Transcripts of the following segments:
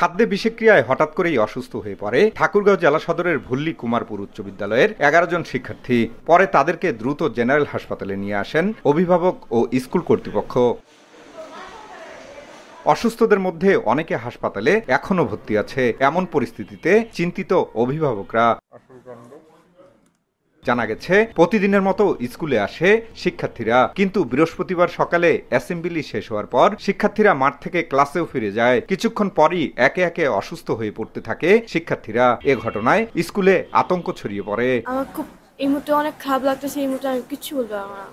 খাদ্যে বিষক্রিয়ায় হঠাৎ করেই অসুস্থ হয়ে পড়ে ঠাকুরগাঁও জেলা সদরের ভুল্লি কুমারপুর উচ্চ বিদ্যালয়ের 11 জন শিক্ষার্থী। পরে তাদেরকে দ্রুত জেনারেল হাসপাতালে নিয়ে আসেন অভিভাবক ও স্কুল কর্তৃপক্ষ। অসুস্থদের মধ্যে অনেকে হাসপাতালে এখনো ভর্তি আছে। এমন পরিস্থিতিতে চিন্তিত অভিভাবকরা। জানা গেছে প্রতিদিনের মতো স্কুলে আসে শিক্ষার্থীরা, কিন্তু বৃহস্পতিবার সকালে অ্যাসেম্বলি শেষ হওয়ার পর শিক্ষার্থীরা মাঠ থেকে ক্লাসেও ফিরে যায়। কিছুক্ষণ পরই একে একে অসুস্থ হয়ে পড়তে থাকে শিক্ষার্থীরা। এ ঘটনায় স্কুলে আতঙ্ক ছড়িয়ে পড়ে। আমার খুব এই মুহূর্তে অনেক খারাপ লাগতেছে। এই মুহূর্তে আমি কিচ্ছু বলতে পারবো না।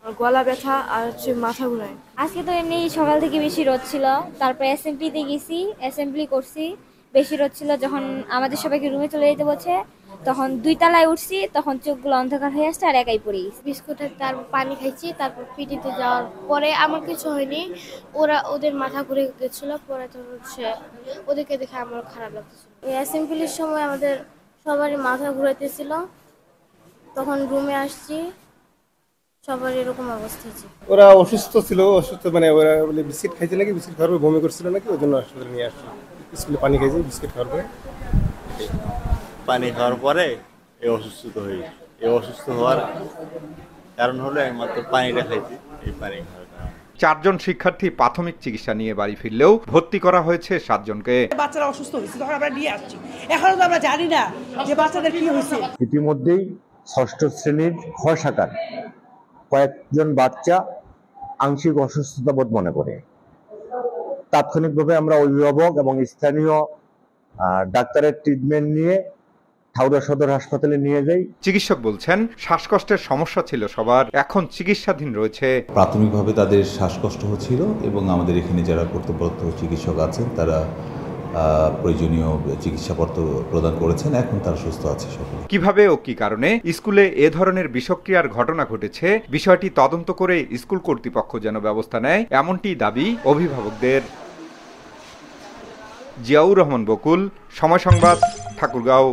আমার গলা ব্যথা আর মাথা ঘুরায়। আজকে তো এমনি সকাল থেকে বেশি রোদ ছিল, তারপর অ্যাসেম্বলিতে গেছি, অ্যাসেম্বলি করছি, বেশি রোদ ছিল। যখন আমাদের সবাইকে রুমে চলে যেতে বলছে তখন 2 তলায় উঠছি, তখন চোখগুলো অন্ধকার হয়ে আসছে আর একাই পড়ে গেছি। বিস্কুটের তারপর পানি খাইছি, তারপর পিটিতে যাওয়ার পরে আমার কিছু হয়নি। ওদের মাথা ঘুরে গেছিল, পরে তো হচ্ছে ওদেরকে দেখে আমার খারাপ লাগতেছিল। এই অ্যাসেম্বলির সময় আমাদের সবারই মাথা ঘুরাইতেছিল, তখন রুমে আসছি, সবার এরকম অবস্থা হয়েছে। ওরা অসুস্থ ছিল, মানে ওরা বলে বিস্কিট খাইছে নাকি, বিস্কিট খাওয়ার পর বমি করছিল নাকি, ওই জন্য হাসপাতালে নিয়ে আসছি। স্কুলে পানি খাইছে, বিস্কিট খাওয়ার পরে পানি খাওয়ার পরে অসুস্থ হয়ে এই অসুস্থ হওয়ার কারণ হলো একমাত্র পানিটা খাইছি। এই পানি খাওয়ার কারণে 4 জন শিক্ষার্থী প্রাথমিক চিকিৎসা নিয়ে বাড়ি ফিরলেও ভর্তি করা হয়েছে 7 জনকে। বাচ্চারা অসুস্থ হয়েছে, তখন আমরা নিয়ে আসছি। এখনো তো আমরা জানি না যে বাচ্চাদের কি হয়েছে। ইতিমধ্যেই 6ষ্ঠ শ্রেণীর খ শাখার কয়েকজন বাচ্চা আংশিক অসুস্থতা বোধ মনে করে তাৎক্ষণিকভাবে আমরা অভিভাবক এবং স্থানীয় ডাক্তারের ট্রিটমেন্ট নিয়ে ঠাকুরগাঁও সদর হাসপাতালে নিয়ে যাই। চিকিৎসক বলছেন শ্বাসকষ্টের সমস্যা ছিল সবার, এখন চিকিৎসাধীন রয়েছে। প্রাথমিকভাবে তাদের শ্বাসকষ্ট হচ্ছিল এবং আমাদের এখানে যারা কর্তব্যরত চিকিৎসক আছেন তারা প্রয়োজনীয় চিকিৎসাপত্র প্রদান করেছেন। এখন তারা সুস্থ আছে সকলে। কিভাবে ও কি কারণে স্কুলে এ ধরনের বিষক্রিয়ার ঘটনা ঘটেছে বিষয়টি তদন্ত করে স্কুল কর্তৃপক্ষ যেন ব্যবস্থা নেয়, এমনটি দাবি অভিভাবকদের। জিয়াউর রহমান বকুল, সময় সংবাদ, ঠাকুরগাঁও।